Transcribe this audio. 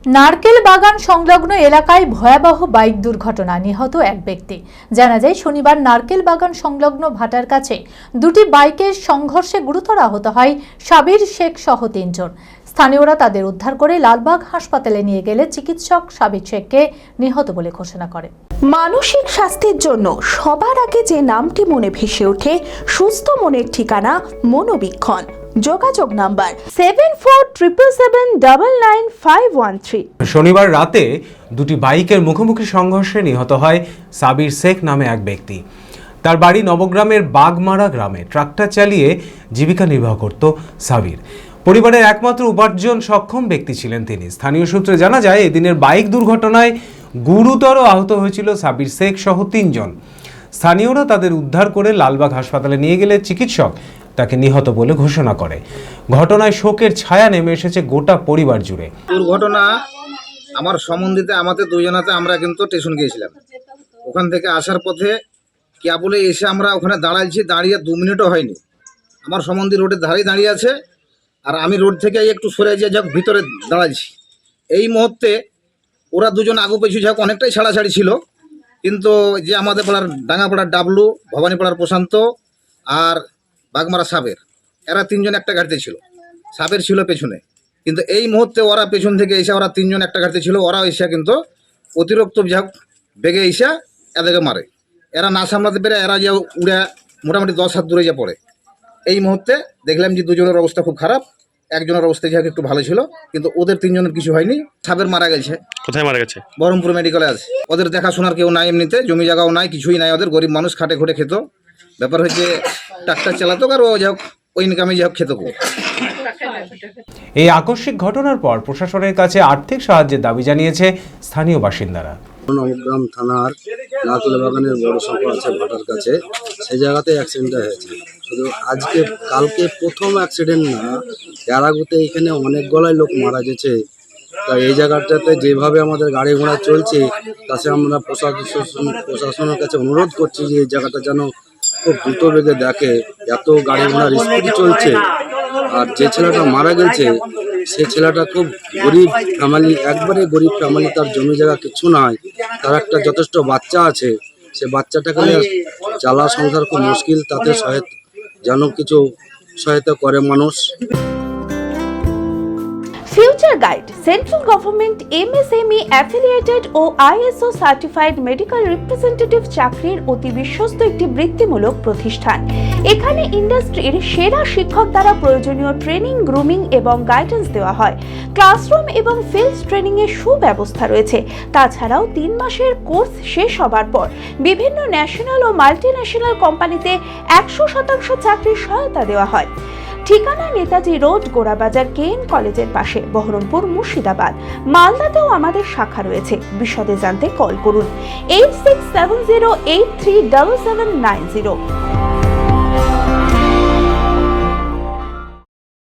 নারকেল বাগান সংলগ্ন এলাকায় ভয়াবহ বাইক দুর্ঘটনা, নিহত এক ব্যক্তি। জানা যায় শনিবার নারকেল বাগান সংলগ্ন ভাটার কাছে দুটি বাইকের সংঘর্ষে গুরুতর আহত হয় সাবির শেখ সহ ৩ জন। স্থানীয়রা তাদের উদ্ধার করে লালবাগ হাসপাতালে নিয়ে গেলে চিকিৎসক সাবির শেখকে নিহত বলে ঘোষণা করে। মানসিক স্বাস্থ্যের জন্য সবার আগে যে নামটি মনে ভেসে ওঠে, সুস্থ মনের ঠিকানা মনোবীক্ষণ। যোগাযোগ নাম্বার 7477799513। শনিবার রাতে দুটি বাইকের মুখোমুখি সংঘর্ষে নিহত হয় সাবির শেখ নামে এক ব্যক্তি। তার বাড়ি নবগ্রামের বাগমারা গ্রামে। ট্রাক্টর চালিয়ে জীবিকা নির্বাহ করত সাবির। পরিবারের একমাত্র উপার্জন সক্ষম ব্যক্তি ছিলেন তিনি। স্থানীয় সূত্রে জানা যায় এদিনের বাইক দুর্ঘটনায় গুরুতর আহত হয়েছিল সাবির শেখ সহ ৩ জন। স্থানীয়রা তাদের উদ্ধার করে লালবাগ হাসপাতালে নিয়ে গেলে চিকিৎসক তাকে নিহত বলে ঘোষণা করে। ঘটনায় শোকের ছায়া নেমে এসেছে গোটা পরিবার জুড়ে। দুর্ঘটনা আমার সম্বন্ধিতে আমাদের দুজনাতে আমরা কিন্তু স্টেশন গিয়েছিলাম। ওখান থেকে আসার পথে কেবলে এসে আমরা ওখানে দাঁড়াইছি, দাঁড়িয়ে 2 মিনিটও হয়নি। আমার সম্বন্ধী রোডের ধারেই দাঁড়িয়ে আছে, আর আমি রোড থেকে একটু সরে যেয়ে যাক ভিতরে দাঁড়াইছি। এই মুহূর্তে ওরা দুজন আগু পেছু যাক অনেকটাই ছাড়াছাড়ি ছিল, কিন্তু যে আমাদের পাড়ার ডাঙ্গাপাড়ার ডাবলু, ভবানীপাড়ার প্রশান্ত আর বাগমারা সাবের, এরা 3 জন একটা গাড়িতে ছিল। সাবের ছিল পেছনে, কিন্তু এই মুহূর্তে ওরা পেছন থেকে এসে ওরা 3 জন একটা গাড়িতে ছিল। ওরা এসে কিন্তু অতিরিক্ত যাক বেগে এসে এদেরকে মারে। এরা না সামলাতে পেরে এরা যে উড়ে মোটামুটি 10 হাত দূরে যা পড়ে। এই মুহূর্তে দেখলাম যে 2 জনের অবস্থা খুব খারাপ, একজনের অবস্থা যাক একটু ভালো ছিল, কিন্তু ওদের 3 জনের কিছু হয়নি। সাবের মারা গেছে। কোথায় মারা গেছে? বহরমপুর মেডিকেলে আছে। ওদের দেখাশোনার কেউ নাই, এমনিতে জমি জায়গাও নাই, কিছুই নাই ওদের। গরিব মানুষ, খাটে খুঁটে খেত। ব্যাপার হচ্ছে ট্রাক্টর চালাতো আর ও যাক ওই ইনকামে যাক খেত। এই আকস্মিক ঘটনার পর প্রশাসনের কাছে আর্থিক সাহায্যের দাবি জানিয়েছে স্থানীয় বাসিন্দারা। নবগ্রাম থানার নারকেল বাগানের বড় সংখ্যা আছে ভাটার কাছে, সেই জায়গাতে অ্যাক্সিডেন্টটা হয়েছে। শুধু কালকে প্রথম অ্যাক্সিডেন্ট না, এর আগেতে এখানে অনেক গলায় লোক মারা গেছে। তা এই জায়গাটাতে যেভাবে আমাদের গাড়ি ঘোড়া চলছে, তাতে আমরা প্রশাসনের কাছে অনুরোধ করছি যে এই জায়গাটা যেন খুব দ্রুত বেগে দেখে। এত গাড়ি ঘোড়ার স্পিড চলছে। আর যে ছেলেটা মারা গেছে সে ছেলেটা খুব গরিব ফ্যামিলি, একবারে গরিব ফ্যামিলি, তার জমি জায়গা কিছু নাই। তার একটা যথেষ্ট বাচ্চা আছে, সে বাচ্চাটাকে চালা সংসার খুব মুশকিল। তাতে যেন কিছু সহায়তা করে মানুষ। Future guide central government MSME affiliated ও ISO সার্টিফাইড মেডিকেল রিপ্রেজেন্টেটিভ চাকরির অতি বিশ্বস্ত একটি বৃত্তিমূলক প্রতিষ্ঠান। এখানে ইন্ডাস্ট্রির সেরা শিক্ষক দ্বারা প্রয়োজনীয় ট্রেনিং, গ্রুমিং এবং গাইডেন্স দেওয়া হয়। ক্লাসরুম এবং ফিল্ড ট্রেনিং এর সুব্যবস্থা রয়েছে। তাছাড়াও 3 মাসের কোর্স শেষ হবার পর বিভিন্ন ন্যাশনাল ও মাল্টিন্যাশনাল কোম্পানিতে 100% চাকরির সহায়তা দেওয়া হয়। ঠিকানা নেতাজি রোড, গোড়াবাজার KN কলেজের পাশে, বহরমপুর, মুর্শিদাবাদ। মালদাতেও আমাদের শাখা রয়েছে। বিশদে জানতে কল করুন 8670837790।